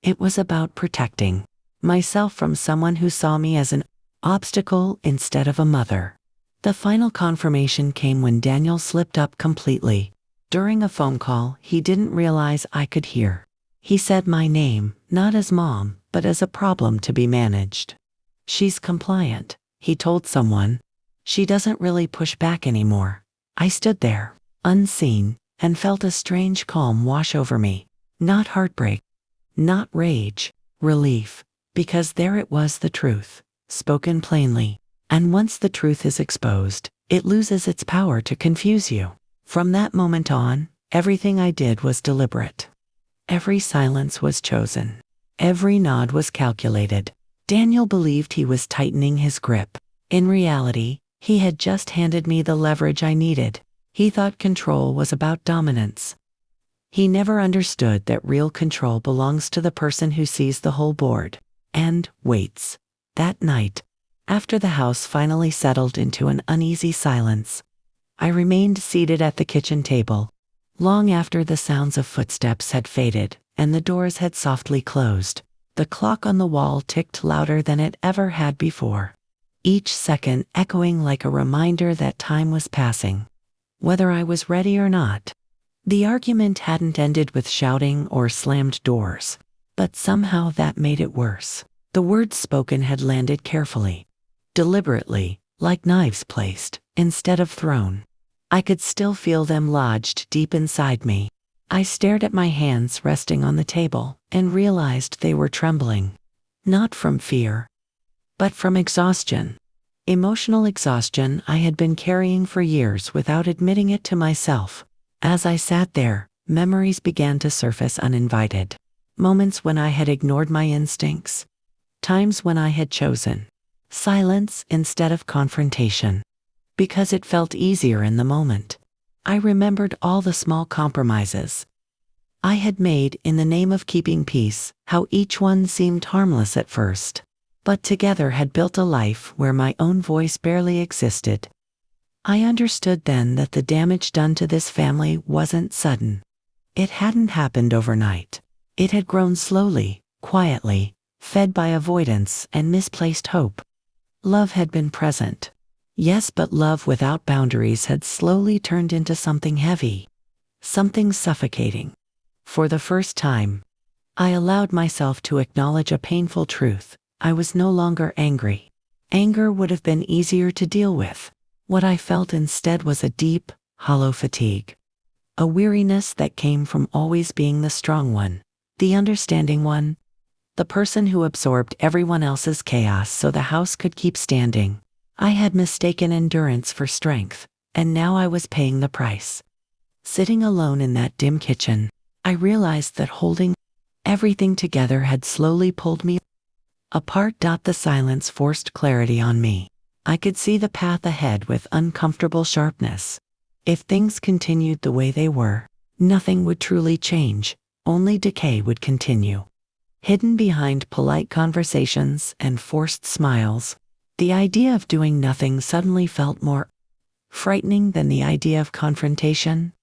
It was about protecting myself from someone who saw me as an obstacle instead of a mother. The final confirmation came when Daniel slipped up completely. During a phone call he didn't realize I could hear. He said my name, not as mom, but as a problem to be managed. She's compliant, he told someone. She doesn't really push back anymore. I stood there, unseen, and felt a strange calm wash over me. Not heartbreak, not rage, relief, because there it was, the truth, spoken plainly. And once the truth is exposed, it loses its power to confuse you. From that moment on, everything I did was deliberate. Every silence was chosen. Every nod was calculated. Daniel believed he was tightening his grip. In reality, he had just handed me the leverage I needed. He thought control was about dominance. He never understood that real control belongs to the person who sees the whole board and waits. That night, after the house finally settled into an uneasy silence, I remained seated at the kitchen table, long after the sounds of footsteps had faded and the doors had softly closed. The clock on the wall ticked louder than it ever had before, each second echoing like a reminder that time was passing, whether I was ready or not. The argument hadn't ended with shouting or slammed doors, but somehow that made it worse. The words spoken had landed carefully, deliberately, like knives placed instead of thrown. I could still feel them lodged deep inside me. I stared at my hands resting on the table and realized they were trembling. Not from fear, but from exhaustion. Emotional exhaustion I had been carrying for years without admitting it to myself. As I sat there, memories began to surface uninvited. Moments when I had ignored my instincts. Times when I had chosen silence instead of confrontation, because it felt easier in the moment. I remembered all the small compromises I had made in the name of keeping peace, how each one seemed harmless at first, but together had built a life where my own voice barely existed. I understood then that the damage done to this family wasn't sudden. It hadn't happened overnight. It had grown slowly, quietly, fed by avoidance and misplaced hope. Love had been present. Yes, but love without boundaries had slowly turned into something heavy, something suffocating. For the first time, I allowed myself to acknowledge a painful truth. I was no longer angry. Anger would have been easier to deal with. What I felt instead was a deep, hollow fatigue. A weariness that came from always being the strong one, the understanding one, the person who absorbed everyone else's chaos so the house could keep standing. I had mistaken endurance for strength, and now I was paying the price. Sitting alone in that dim kitchen, I realized that holding everything together had slowly pulled me apart. The silence forced clarity on me. I could see the path ahead with uncomfortable sharpness. If things continued the way they were, nothing would truly change, only decay would continue. Hidden behind polite conversations and forced smiles, the idea of doing nothing suddenly felt more frightening than the idea of confrontation.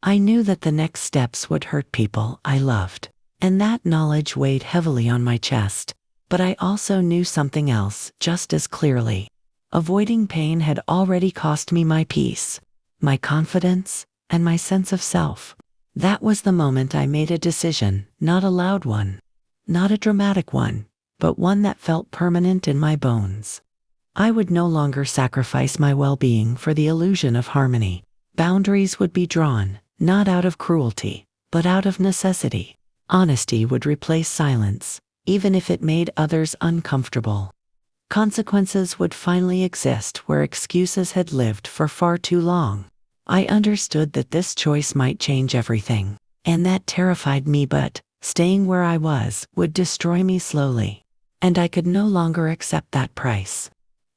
I knew that the next steps would hurt people I loved, and that knowledge weighed heavily on my chest. But I also knew something else just as clearly. Avoiding pain had already cost me my peace, my confidence, and my sense of self. That was the moment I made a decision, not a loud one, not a dramatic one, but one that felt permanent in my bones. I would no longer sacrifice my well-being for the illusion of harmony. Boundaries would be drawn, not out of cruelty, but out of necessity. Honesty would replace silence, even if it made others uncomfortable. Consequences would finally exist where excuses had lived for far too long. I understood that this choice might change everything. And that terrified me, but staying where I was would destroy me slowly. And I could no longer accept that price.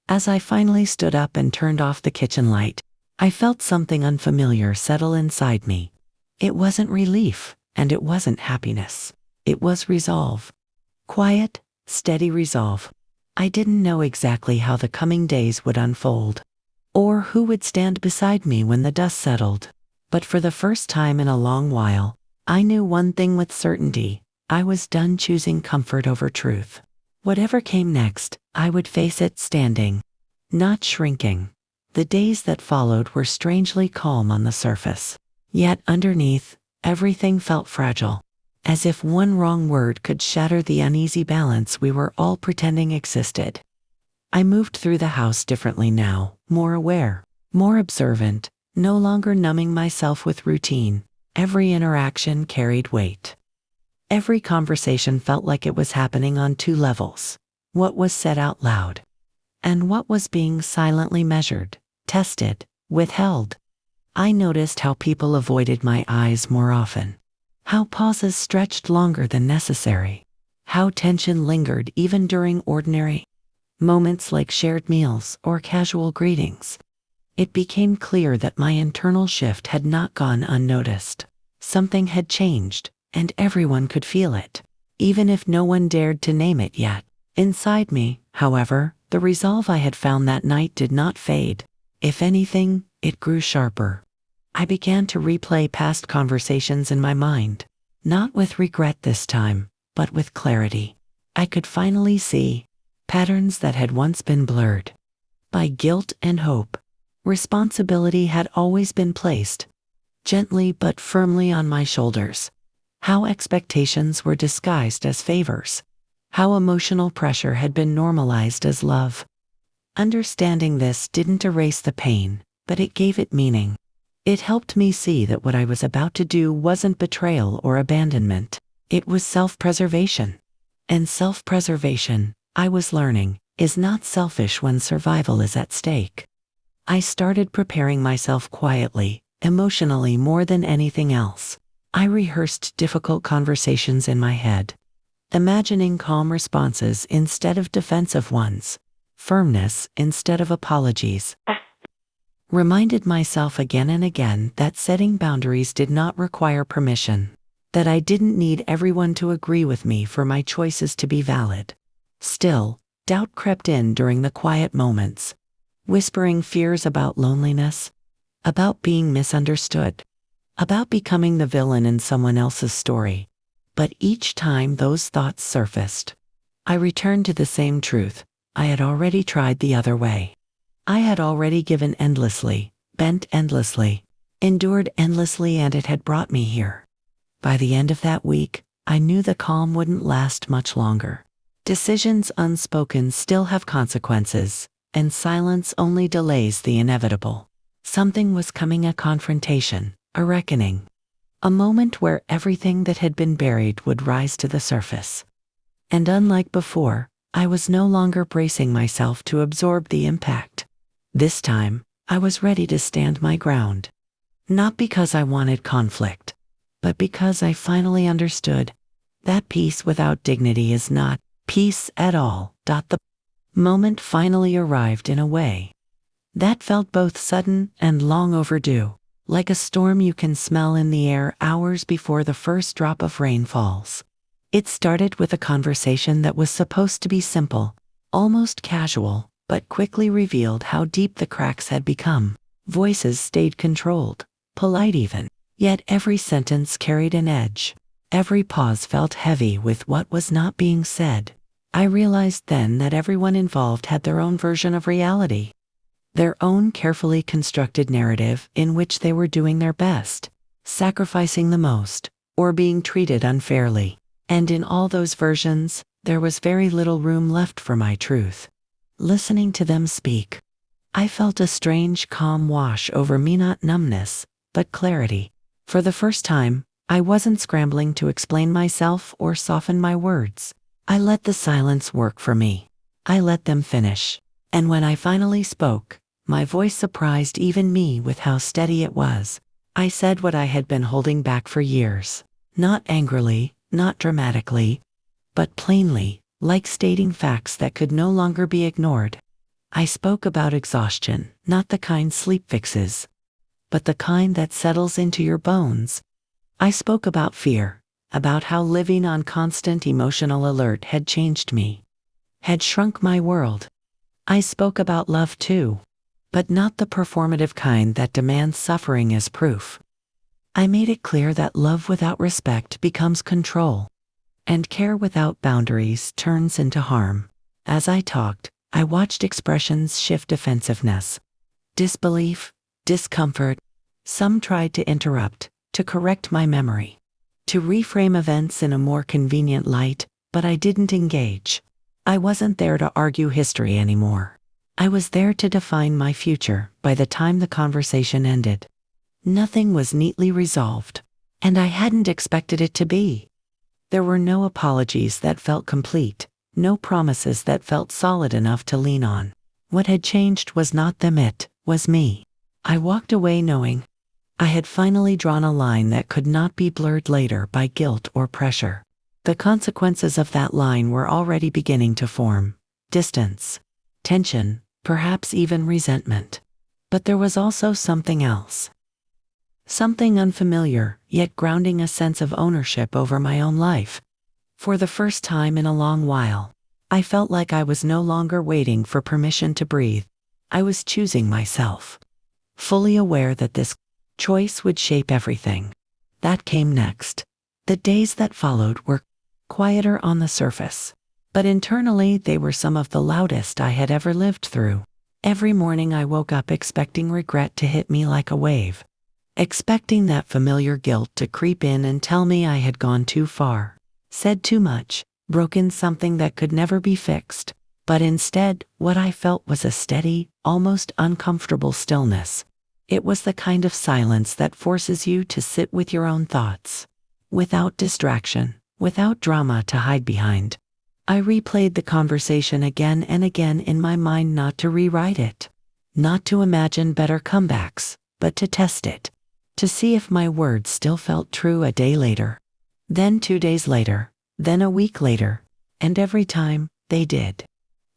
As I finally stood up and turned off the kitchen light, I felt something unfamiliar settle inside me. It wasn't relief, and it wasn't happiness. It was resolve. Quiet, steady resolve. I didn't know exactly how the coming days would unfold, or who would stand beside me when the dust settled. But for the first time in a long while, I knew one thing with certainty: I was done choosing comfort over truth. Whatever came next, I would face it standing, not shrinking. The days that followed were strangely calm on the surface. Yet underneath, everything felt fragile, as if one wrong word could shatter the uneasy balance we were all pretending existed. I moved through the house differently now, more aware, more observant, no longer numbing myself with routine. Every interaction carried weight. Every conversation felt like it was happening on two levels: what was said out loud, and what was being silently measured, tested, withheld. I noticed how people avoided my eyes more often, how pauses stretched longer than necessary, how tension lingered even during ordinary moments like shared meals or casual greetings. It became clear that my internal shift had not gone unnoticed. Something had changed, and everyone could feel it, even if no one dared to name it yet. Inside me, however, the resolve I had found that night did not fade. If anything, it grew sharper. I began to replay past conversations in my mind, not with regret this time, but with clarity. I could finally see patterns that had once been blurred by guilt and hope. Responsibility had always been placed, gently but firmly, on my shoulders. How expectations were disguised as favors. How emotional pressure had been normalized as love. Understanding this didn't erase the pain, but it gave it meaning. It helped me see that what I was about to do wasn't betrayal or abandonment. It was self-preservation. And self-preservation, I was learning, is not selfish when survival is at stake. I started preparing myself quietly, emotionally, more than anything else. I rehearsed difficult conversations in my head, imagining calm responses instead of defensive ones, firmness instead of apologies. Reminded myself again and again that setting boundaries did not require permission, that I didn't need everyone to agree with me for my choices to be valid. Still, doubt crept in during the quiet moments, whispering fears about loneliness, about being misunderstood, about becoming the villain in someone else's story. But each time those thoughts surfaced, I returned to the same truth: I had already tried the other way. I had already given endlessly, bent endlessly, endured endlessly, and it had brought me here. By the end of that week, I knew the calm wouldn't last much longer. Decisions unspoken still have consequences, and silence only delays the inevitable. Something was coming: a confrontation, a reckoning, a moment where everything that had been buried would rise to the surface. And unlike before, I was no longer bracing myself to absorb the impact. This time, I was ready to stand my ground. Not because I wanted conflict, but because I finally understood that peace without dignity is not peace at all. The moment finally arrived in a way that felt both sudden and long overdue, like a storm you can smell in the air hours before the first drop of rain falls. It started with a conversation that was supposed to be simple, almost casual, but quickly revealed how deep the cracks had become. Voices stayed controlled, polite even, yet every sentence carried an edge. Every pause felt heavy with what was not being said. I realized then that everyone involved had their own version of reality, their own carefully constructed narrative in which they were doing their best, sacrificing the most, or being treated unfairly. And in all those versions, there was very little room left for my truth. Listening to them speak, I felt a strange calm wash over me, not numbness, but clarity. For the first time, I wasn't scrambling to explain myself or soften my words. I let the silence work for me. I let them finish. And when I finally spoke, my voice surprised even me with how steady it was, I said what I had been holding back for years. Not angrily, not dramatically, but plainly, like stating facts that could no longer be ignored. I spoke about exhaustion, not the kind sleep fixes, but the kind that settles into your bones. I spoke about fear, about how living on constant emotional alert had changed me, had shrunk my world. I spoke about love too, but not the performative kind that demands suffering as proof. I made it clear that love without respect becomes control, and care without boundaries turns into harm. As I talked, I watched expressions shift: defensiveness, disbelief, discomfort. Some tried to interrupt, to correct my memory, to reframe events in a more convenient light, but I didn't engage. I wasn't there to argue history anymore. I was there to define my future. By the time the conversation ended, nothing was neatly resolved, and I hadn't expected it to be. There were no apologies that felt complete, no promises that felt solid enough to lean on. What had changed was not them, it was me. I walked away knowing I had finally drawn a line that could not be blurred later by guilt or pressure. The consequences of that line were already beginning to form: distance, tension, perhaps even resentment. But there was also something else. Something unfamiliar, yet grounding: a sense of ownership over my own life. For the first time in a long while, I felt like I was no longer waiting for permission to breathe. I was choosing myself, fully aware that this choice would shape everything that came next. The days that followed were quieter on the surface, but internally they were some of the loudest I had ever lived through. Every morning I woke up expecting regret to hit me like a wave, expecting that familiar guilt to creep in and tell me I had gone too far, said too much, broken something that could never be fixed. But instead, what I felt was a steady, almost uncomfortable stillness. It was the kind of silence that forces you to sit with your own thoughts, without distraction, without drama to hide behind. I replayed the conversation again and again in my mind, not to rewrite it, not to imagine better comebacks, but to test it, to see if my words still felt true a day later, then 2 days later, then a week later, and every time, they did.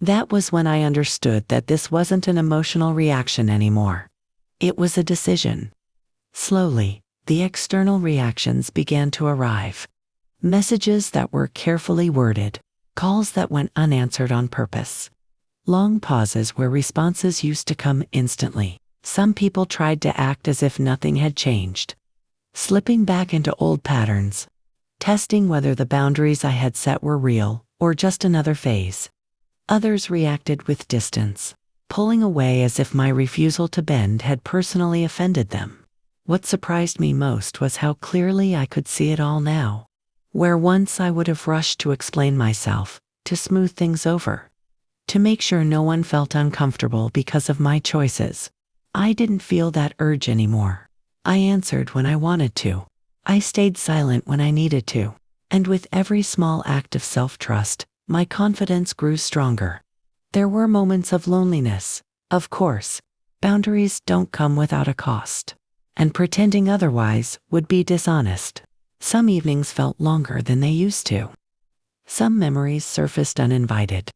That was when I understood that this wasn't an emotional reaction anymore. It was a decision. Slowly, the external reactions began to arrive. Messages that were carefully worded, calls that went unanswered on purpose, long pauses where responses used to come instantly. Some people tried to act as if nothing had changed, slipping back into old patterns, testing whether the boundaries I had set were real or just another phase. Others reacted with distance, pulling away as if my refusal to bend had personally offended them. What surprised me most was how clearly I could see it all now. Where once I would have rushed to explain myself, to smooth things over, to make sure no one felt uncomfortable because of my choices, I didn't feel that urge anymore. I answered when I wanted to. I stayed silent when I needed to. And with every small act of self-trust, my confidence grew stronger. There were moments of loneliness, of course. Boundaries don't come without a cost, and pretending otherwise would be dishonest. Some evenings felt longer than they used to. Some memories surfaced uninvited,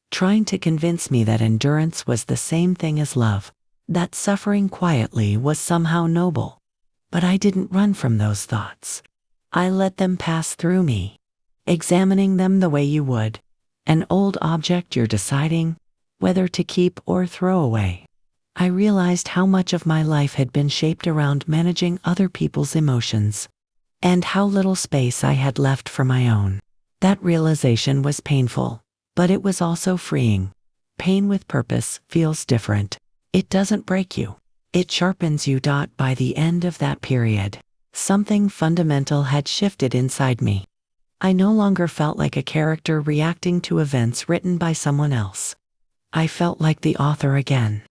trying to convince me that endurance was the same thing as love, that suffering quietly was somehow noble. But I didn't run from those thoughts. I let them pass through me, examining them the way you would an old object you're deciding whether to keep or throw away. I realized how much of my life had been shaped around managing other people's emotions, and how little space I had left for my own. That realization was painful, but it was also freeing. Pain with purpose feels different. It doesn't break you. It sharpens you. By the end of that period, something fundamental had shifted inside me. I no longer felt like a character reacting to events written by someone else. I felt like the author again.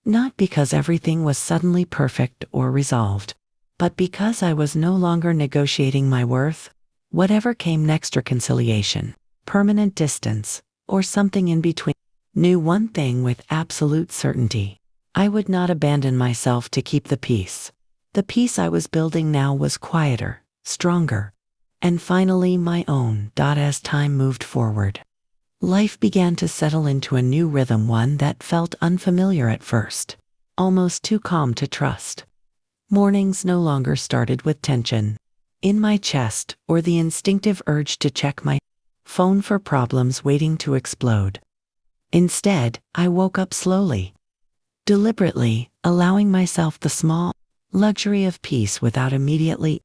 Not because everything was suddenly perfect or resolved, but because I was no longer negotiating my worth. Whatever came next, reconciliation, permanent distance, or something in between, knew one thing with absolute certainty: I would not abandon myself to keep the peace. The peace I was building now was quieter, stronger, and finally my own. As time moved forward, life began to settle into a new rhythm, one that felt unfamiliar at first, almost too calm to trust. Mornings no longer started with tension in my chest or the instinctive urge to check my phone for problems waiting to explode. Instead, I woke up slowly, deliberately, allowing myself the small luxury of peace without immediately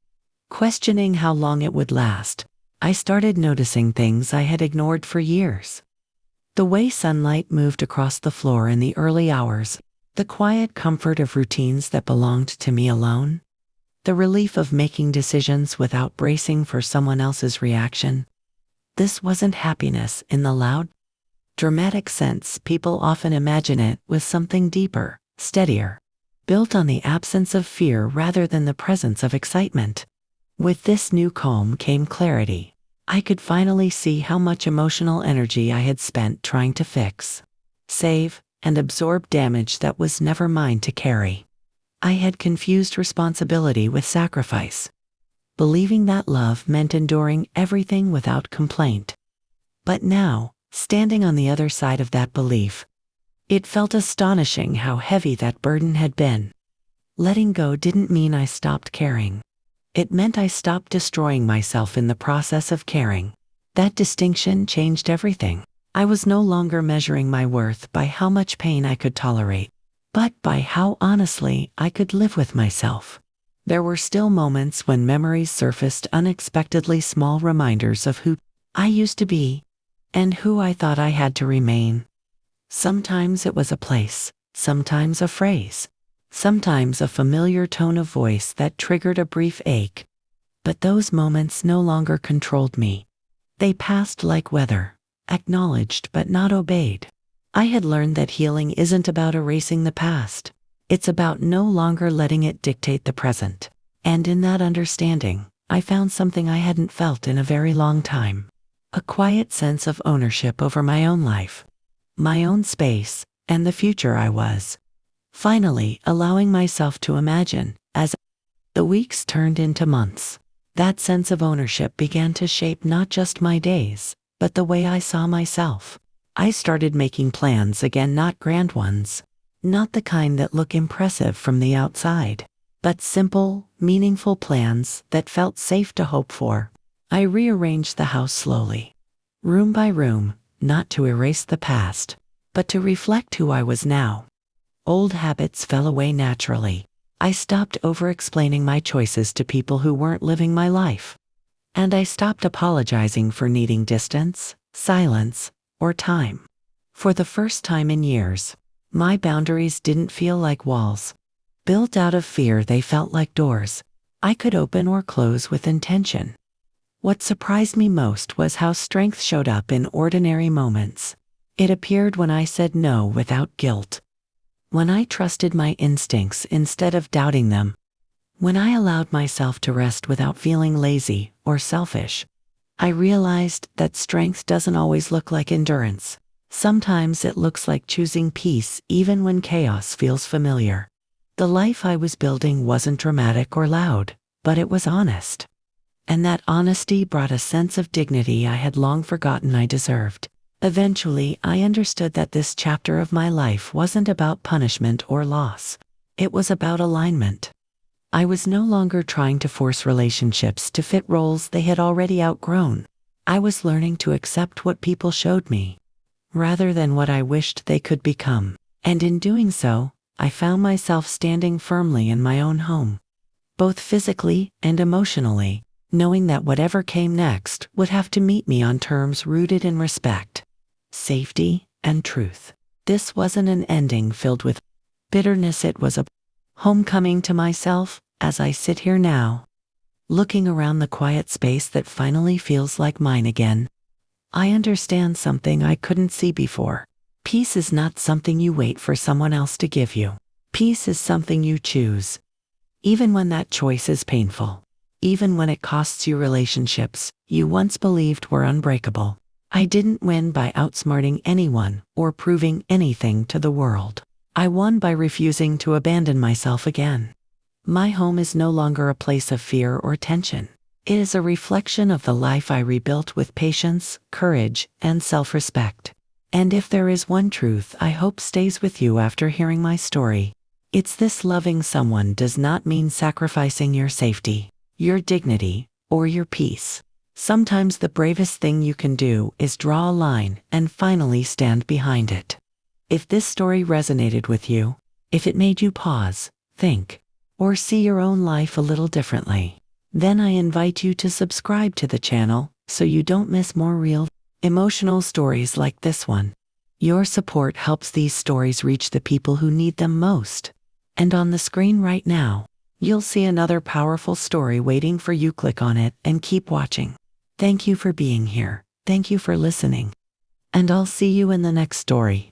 questioning how long it would last. I started noticing things I had ignored for years. The way sunlight moved across the floor in the early hours, the quiet comfort of routines that belonged to me alone, the relief of making decisions without bracing for someone else's reaction. This wasn't happiness in the loud, dramatic sense people often imagine it. Was something deeper, steadier, built on the absence of fear rather than the presence of excitement. With this new calm came clarity. I could finally see how much emotional energy I had spent trying to fix, save, and absorb damage that was never mine to carry. I had confused responsibility with sacrifice, believing that love meant enduring everything without complaint. But now, standing on the other side of that belief, it felt astonishing how heavy that burden had been. Letting go didn't mean I stopped caring. It meant I stopped destroying myself in the process of caring. That distinction changed everything. I was no longer measuring my worth by how much pain I could tolerate, but by how honestly I could live with myself. There were still moments when memories surfaced, unexpectedly small reminders of who I used to be and who I thought I had to remain. Sometimes it was a place, sometimes a phrase, sometimes a familiar tone of voice that triggered a brief ache. But those moments no longer controlled me. They passed like weather, acknowledged but not obeyed. I had learned that healing isn't about erasing the past. It's about no longer letting it dictate the present. And in that understanding, I found something I hadn't felt in a very long time. A quiet sense of ownership over my own life, my own space, and the future I was finally allowing myself to imagine. As the weeks turned into months, that sense of ownership began to shape not just my days, but the way I saw myself. I started making plans again, not grand ones, not the kind that look impressive from the outside, but simple, meaningful plans that felt safe to hope for. I rearranged the house slowly, room by room, not to erase the past, but to reflect who I was now. Old habits fell away naturally. I stopped over-explaining my choices to people who weren't living my life. And I stopped apologizing for needing distance, silence, or time. For the first time in years, my boundaries didn't feel like walls. Built out of fear, they felt like doors I could open or close with intention. What surprised me most was how strength showed up in ordinary moments. It appeared when I said no without guilt, when I trusted my instincts instead of doubting them, when I allowed myself to rest without feeling lazy or selfish. I realized that strength doesn't always look like endurance. Sometimes it looks like choosing peace even when chaos feels familiar. The life I was building wasn't dramatic or loud, but it was honest. And that honesty brought a sense of dignity I had long forgotten I deserved. Eventually, I understood that this chapter of my life wasn't about punishment or loss. It was about alignment. I was no longer trying to force relationships to fit roles they had already outgrown. I was learning to accept what people showed me, rather than what I wished they could become. And in doing so, I found myself standing firmly in my own home, both physically and emotionally, knowing that whatever came next would have to meet me on terms rooted in respect, safety, and truth. This wasn't an ending filled with bitterness, it was a homecoming to myself. As I sit here now, looking around the quiet space that finally feels like mine again, I understand something I couldn't see before. Peace is not something you wait for someone else to give you. Peace is something you choose, even when that choice is painful, even when it costs you relationships you once believed were unbreakable. I didn't win by outsmarting anyone or proving anything to the world. I won by refusing to abandon myself again. My home is no longer a place of fear or tension. It is a reflection of the life I rebuilt with patience, courage, and self-respect. And if there is one truth I hope stays with you after hearing my story, it's this: loving someone does not mean sacrificing your safety, your dignity, or your peace. Sometimes the bravest thing you can do is draw a line and finally stand behind it. If this story resonated with you, if it made you pause, think, or see your own life a little differently, then I invite you to subscribe to the channel so you don't miss more real, emotional stories like this one. Your support helps these stories reach the people who need them most. And on the screen right now, you'll see another powerful story waiting for you. Click on it and keep watching. Thank you for being here. Thank you for listening. And I'll see you in the next story.